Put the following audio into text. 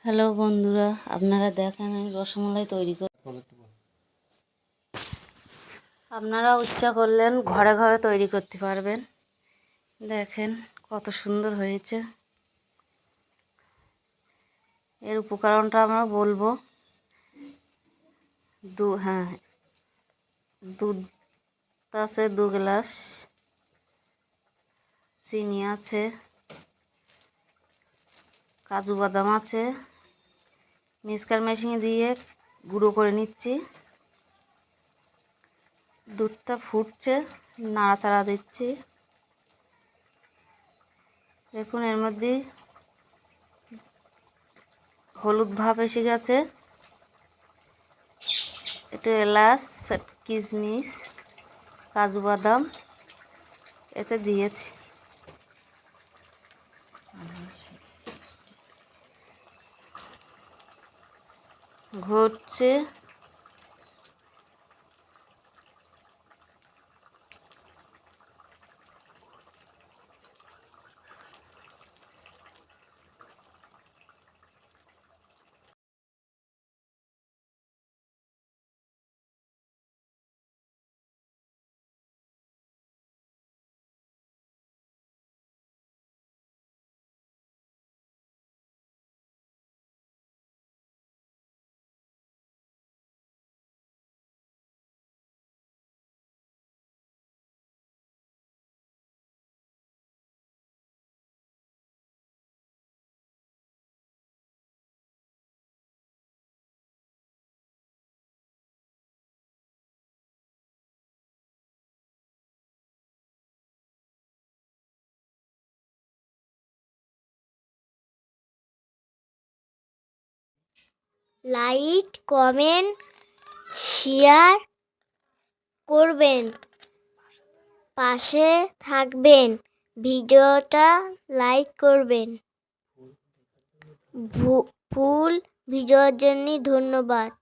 Hello বন্ধুরা, আপনারা দেখেন আমি রসমালাই তৈরি করি। আপনারাও ইচ্ছা করলেন ঘরে ঘরে তৈরি করতে পারবেন। দেখেন কত সুন্দর হয়েছে। এর উপকরণটা আমরা বলবো। দুধ আছে 2 গ্লাস, চিনি আছে, কাজু বাদাম আছে, মিক্সার মেশিনে দিয়ে গুঁড়ো করে নিচ্ছি। দুধটা ফুটছে, নাড়াচাড়া দিচ্ছি। দেখুন এর মধ্যে হলুদ ভাব এসে গেছে। একটু এলাচ, কিশমিশ, কাজু বাদাম এতে দিয়েছি। ঘটছে। লাইক, কমেন্ট, শেয়ার করবেন, পাশে থাকবেন। ভিডিওটা লাইক করবেন। ফুল ভিডিওর জন্য ধন্যবাদ।